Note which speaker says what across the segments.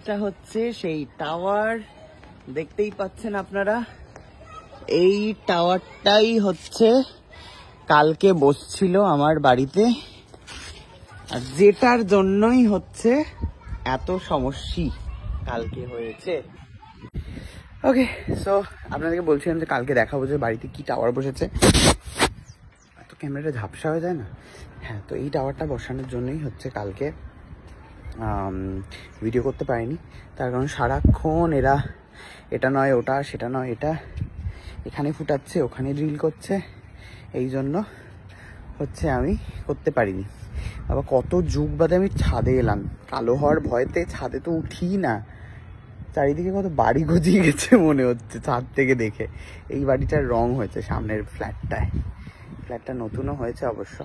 Speaker 1: এইটা হচ্ছে সেই টাওয়ার, দেখতেই পাচ্ছেন আপনারা। এই টাওয়ারটাই হচ্ছে কালকে বসছিল আমার বাড়িতে, আর যেটার জন্যই হচ্ছে এত সমস্যা কালকে হয়েছে। ওকে, সো আপনাদেরকে বলছিলাম যে কালকে দেখাবো যে বাড়িতে কি টাওয়ার বসেছে। এত ক্যামেরাটা ঝাপসা হয়ে যায় না। হ্যাঁ, তো এই টাওয়ারটা বসানোর জন্যই হচ্ছে কালকে ভিডিও করতে পারিনি। তার কারণ সারাক্ষণ এরা এটা নয় ওটা, সেটা নয় এটা, এখানে ফুটাচ্ছে ওখানে ড্রিল করছে, এই জন্য হচ্ছে আমি করতে পারিনি। আবার কত যুগ বাদে আমি ছাদে এলাম, কালো হওয়ার ভয়তে ছাদে তো উঠি না। চারিদিকে কত বাড়ি গজিয়ে গেছে মনে হচ্ছে ছাদ থেকে দেখে। এই বাড়িটার রং হয়েছে সামনের ফ্ল্যাটটায়, ফ্ল্যাটটা নতুনও হয়েছে অবশ্য।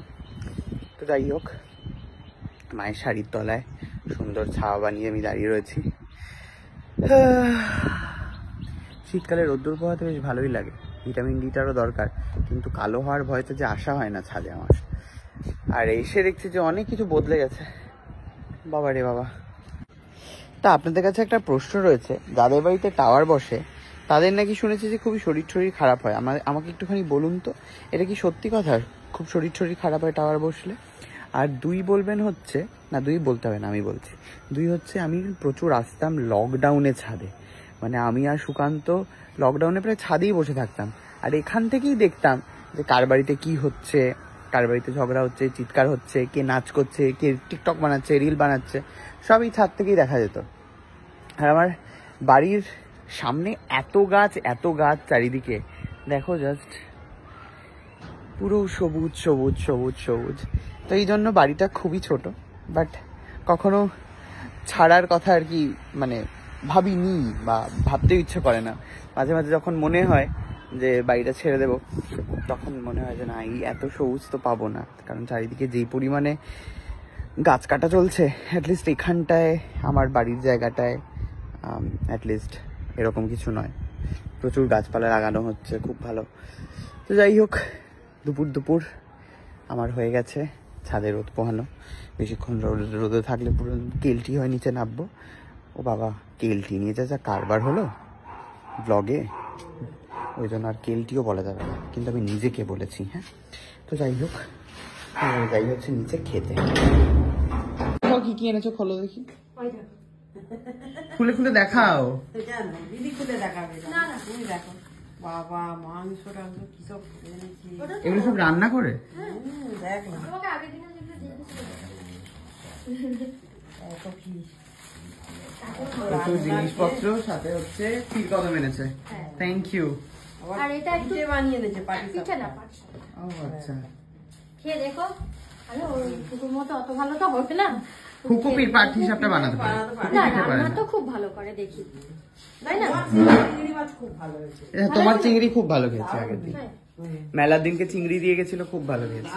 Speaker 1: তো যাই হোক, মায়ের শাড়ির তলায় সুন্দর ছাওয়া বানিয়ে আমি দাঁড়িয়ে রয়েছি। শীতকালে রোদ্দুর পোহাতে বেশ ভালোই লাগে, ভিটামিন ডিটারও দরকার, কিন্তু কালো হওয়ার ভয়তে যে আসা হয় না ছাদে আমার। আর এসে দেখছি যে অনেক কিছু বদলে গেছে, বাবা রে বাবা। তা আপনাদের কাছে একটা প্রশ্ন রয়েছে, যাদের বাড়িতে টাওয়ার বসে তাদের নাকি শুনেছি যে খুবই শরীর খারাপ হয়। আমাকে একটুখানি বলুন তো, এটা কি সত্যি কথা? খুব শরীর খারাপ হয় টাওয়ার বসলে? আর দুই বলবেন হচ্ছে, না দুই বলতে হবে না, আমি বলছি। দুই হচ্ছে, আমি প্রচুর আসতাম লকডাউনে ছাদে, মানে আমি আর সুকান্ত লকডাউনে প্রায় ছাদেই বসে থাকতাম। আর এখান থেকেই দেখতাম যে কার বাড়িতে কি হচ্ছে, কার বাড়িতে ঝগড়া হচ্ছে, চিৎকার হচ্ছে, কে নাচ করছে, কে টিকটক বানাচ্ছে, রিল বানাচ্ছে, সবই ছাদ থেকেই দেখা যেত। আর আমার বাড়ির সামনে এত গাছ চারিদিকে, দেখো জাস্ট পুরো সবুজ সবুজ সবুজ সবুজ। তো এই জন্য বাড়িটা খুবই ছোট, বাট কখনো ছাড়ার কথা আর কি মানে ভাবিনি বা ভাবতেও ইচ্ছে করে না। মাঝে মাঝে যখন মনে হয় যে বাড়িটা ছেড়ে দেব, তখন মনে হয় যে না, এই এত সবুজ তো পাবো না। কারণ চারিদিকে যেই পরিমাণে গাছ কাটা চলছে, অ্যাটলিস্ট এখানটায় আমার বাড়ির জায়গাটায় অ্যাটলিস্ট এরকম কিছু নয়, প্রচুর গাছপালা লাগানো হচ্ছে, খুব ভালো। তো যাই হোক, দুপুর আমার হয়ে গেছে ছাদে রোদ পোহানো। বেশিক্ষণ রোদে থাকলে পুরো কেলটি হয়ে নিচে নামবো। ও বাবা, কেলটি নিয়ে যা কারবার হলো ব্লগে, ওই জন্য আর কেলটিও বলা যাবে না, কিন্তু আমি নিজেকে বলেছি। হ্যাঁ, তো যাই হোক, যাই হচ্ছে নিচে খেতে। কি কি এনেছো খোলো দেখি, খুলে খুলে দেখাও।
Speaker 2: দিদি খুলে দেখাবে না, তুমি দেখো। বাবা, মাংস টাংস কি সব এনেছি,
Speaker 1: এগুলো সব রান্না করে
Speaker 2: দেখ না
Speaker 1: প্রচুর জিনিসপত্র, সাথে হচ্ছে ক্ষীর কদম এনেছে। Thank you.
Speaker 2: আর এটা একটু বানিয়ে এনেছে পিঠে না,
Speaker 1: ও আচ্ছা,
Speaker 3: খেয়ে দেখো। আরে ওই কুকুর মতো অত ভালো তো হবে না,
Speaker 1: ফুকুপির পাট হিসাবটা বানাতে পারে
Speaker 3: না, রান্না তো খুব ভালো করে দেখি, তাই না?
Speaker 2: চিংড়ি মাছ খুব ভালো হয়েছে।
Speaker 1: তোমার চিংড়ি খুব ভালো খেয়েছে আগের দিন, মেলার দিনকে চিংড়ি দিয়ে গেছিল, খুব ভালো খেয়েছে।